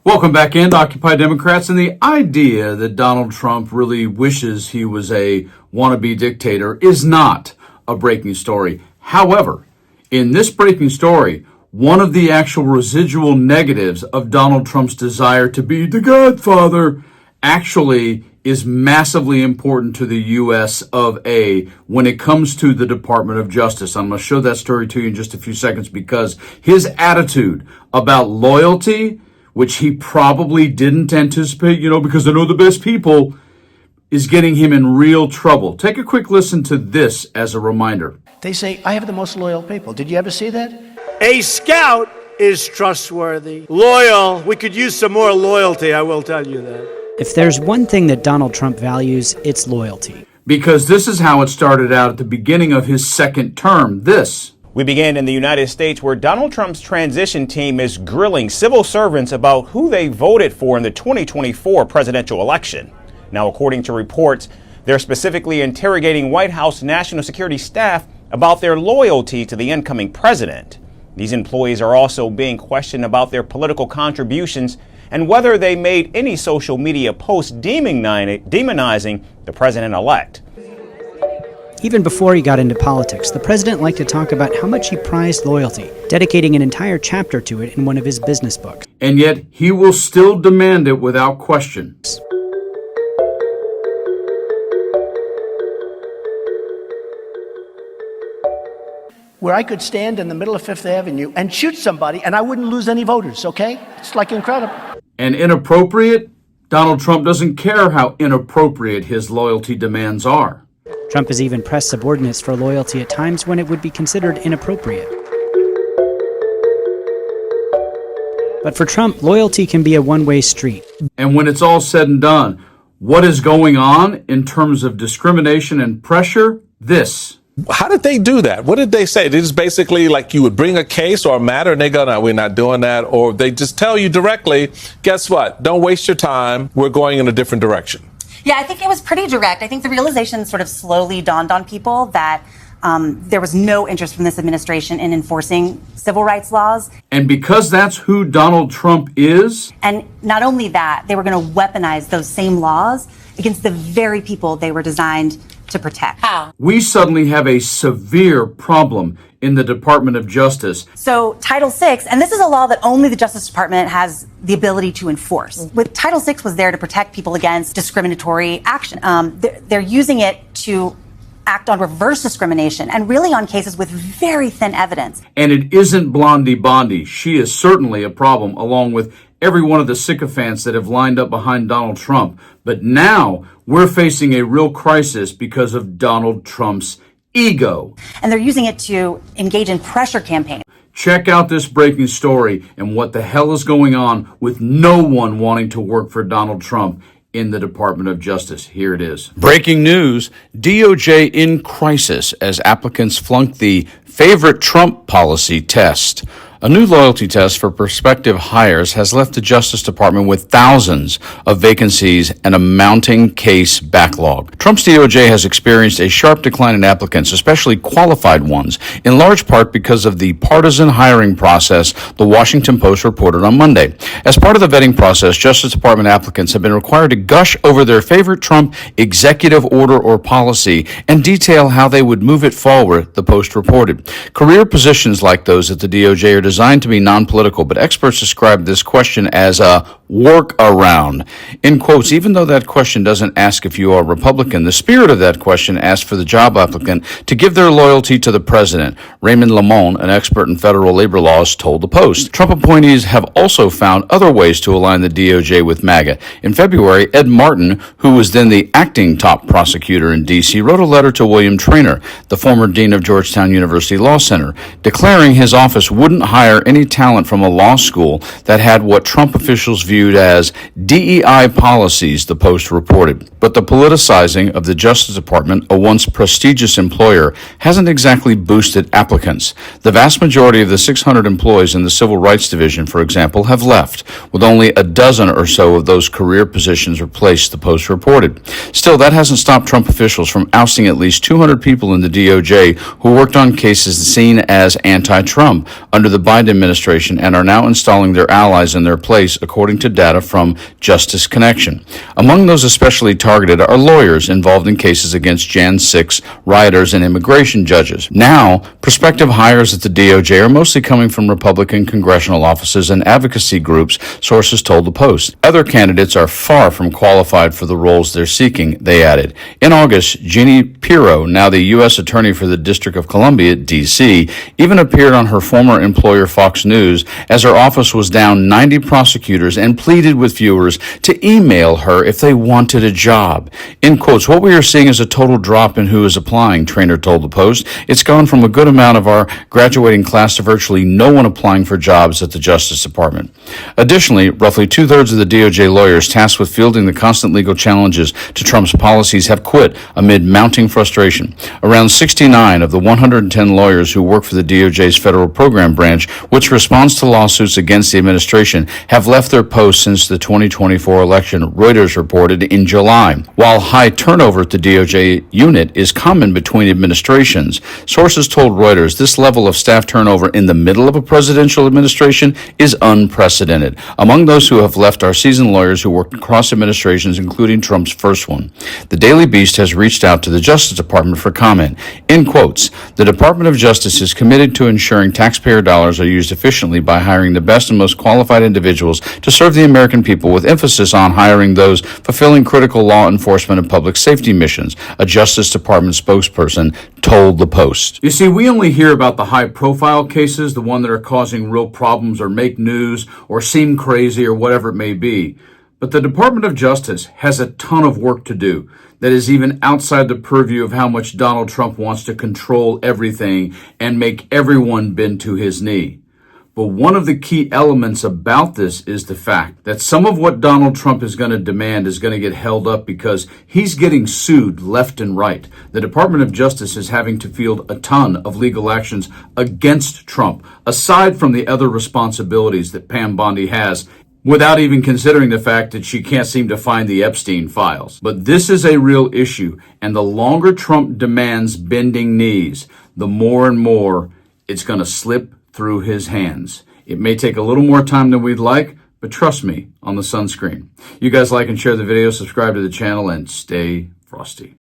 Welcome back in to Occupy Democrats. And the idea that Donald Trump really wishes he was a wannabe dictator is not a breaking story. However, in this breaking story, one of the actual residual negatives of Donald Trump's desire to be the Godfather actually is massively important to the U.S. of A when it comes to the Department of Justice. I'm going to show that story to you in just a few seconds because his attitude about loyalty, which he probably didn't anticipate, because they know the best people, is getting him in real trouble. Take a quick listen to this as a reminder. They say, I have the most loyal people. Did you ever see that? A scout is trustworthy, loyal. We could use some more loyalty, I will tell you that. If there's one thing that Donald Trump values, it's loyalty. Because this is how it started out at the beginning of his second term. This. We begin in the United States, where Donald Trump's transition team is grilling civil servants about who they voted for in the 2024 presidential election. Now, according to reports, they're specifically interrogating White House national security staff about their loyalty to the incoming president. These employees are also being questioned about their political contributions and whether they made any social media posts demonizing the president-elect. Even before he got into politics, the president liked to talk about how much he prized loyalty, dedicating an entire chapter to it in one of his business books. And yet, he will still demand it without question. Where I could stand in the middle of Fifth Avenue and shoot somebody and I wouldn't lose any voters, okay? It's like incredible. And inappropriate? Donald Trump doesn't care how inappropriate his loyalty demands are. Trump has even pressed subordinates for loyalty at times when it would be considered inappropriate. But for Trump, loyalty can be a one-way street. And when it's all said and done, what is going on in terms of discrimination and pressure? This. How did they do that? What did they say? They just basically like you would bring a case or a matter and they go, no, we're not doing that. Or they just tell you directly, guess what? Don't waste your time. We're going in a different direction. Yeah, I think it was pretty direct. I think the realization sort of slowly dawned on people that there was no interest from this administration in enforcing civil rights laws. And because that's who Donald Trump is. And not only that, they were going to weaponize those same laws against the very people they were designed to protect. How? We suddenly have a severe problem in the Department of Justice. So Title VI, and this is a law that only the Justice Department has the ability to enforce. With Title VI was there to protect people against discriminatory action. They're using it to act on reverse discrimination and really on cases with very thin evidence. And it isn't Blondie Bondi. She is certainly a problem, along with every one of the sycophants that have lined up behind Donald Trump. But now we're facing a real crisis because of Donald Trump's ego. And they're using it to engage in pressure campaigns. Check out this breaking story and what the hell is going on with no one wanting to work for Donald Trump in the Department of Justice. Here it is. Breaking news, DOJ in crisis as applicants flunk the favorite Trump policy test. A new loyalty test for prospective hires has left the Justice Department with thousands of vacancies and a mounting case backlog. Trump's DOJ has experienced a sharp decline in applicants, especially qualified ones, in large part because of the partisan hiring process, the Washington Post reported on Monday. As part of the vetting process, Justice Department applicants have been required to gush over their favorite Trump executive order or policy and detail how they would move it forward, the Post reported. Career positions like those at the DOJ are designed to be non-political, but experts describe this question as a workaround. In quotes, even though that question doesn't ask if you are Republican, the spirit of that question asks for the job applicant to give their loyalty to the president. Raymond Lamont, an expert in federal labor laws, told the Post. Trump appointees have also found other ways to align the DOJ with MAGA. In February, Ed Martin, who was then the acting top prosecutor in D.C., wrote a letter to William Traynor, the former dean of Georgetown University Law Center, declaring his office wouldn't hire any talent from a law school that had what Trump officials viewed as DEI policies, the Post reported. But the politicizing of the Justice Department, a once prestigious employer, hasn't exactly boosted applicants. The vast majority of the 600 employees in the Civil Rights Division, for example, have left, with only a dozen or so of those career positions replaced, the Post reported. Still, that hasn't stopped Trump officials from ousting at least 200 people in the DOJ who worked on cases seen as anti-Trump under the Biden administration and are now installing their allies in their place, according to unprotected data from Justice Connection. Among those especially targeted are lawyers involved in cases against Jan 6 rioters and immigration judges. Now, prospective hires at the DOJ are mostly coming from Republican congressional offices and advocacy groups, sources told the Post. Other candidates are far from qualified for the roles they're seeking, they added. In August, Jeannie Pirro, now the U.S. Attorney for the District of Columbia, D.C., even appeared on her former employer Fox News as her office was down 90 prosecutors and pleaded with viewers to email her if they wanted a job. In quotes, what we are seeing is a total drop in who is applying, Traynor told the Post. It's gone from a good amount of our graduating class to virtually no one applying for jobs at the Justice Department. Additionally, roughly two-thirds of the DOJ lawyers tasked with fielding the constant legal challenges to Trump's policies have quit amid mounting frustration. Around 69 of the 110 lawyers who work for the DOJ's federal program branch, which responds to lawsuits against the administration, have left their posts since the 2024 election, Reuters reported in July. While high turnover at the DOJ unit is common between administrations, sources told Reuters this level of staff turnover in the middle of a presidential administration is unprecedented. Among those who have left are seasoned lawyers who worked across administrations, including Trump's first one. The Daily Beast has reached out to the Justice Department for comment. In quotes, the Department of Justice is committed to ensuring taxpayer dollars are used efficiently by hiring the best and most qualified individuals to serve the American people, with emphasis on hiring those fulfilling critical law enforcement and public safety missions, a Justice Department spokesperson told the Post. You see, we only hear about the high-profile cases, the one that are causing real problems or make news or seem crazy or whatever it may be. But the Department of Justice has a ton of work to do that is even outside the purview of how much Donald Trump wants to control everything and make everyone bend to his knee. But one of the key elements about this is the fact that some of what Donald Trump is going to demand is going to get held up because he's getting sued left and right. The Department of Justice is having to field a ton of legal actions against Trump, aside from the other responsibilities that Pam Bondi has, without even considering the fact that she can't seem to find the Epstein files. But this is a real issue, and the longer Trump demands bending knees, the more and more it's going to slip through his hands. It may take a little more time than we'd like, but trust me on the sunscreen. You guys like and share the video, subscribe to the channel, and stay frosty.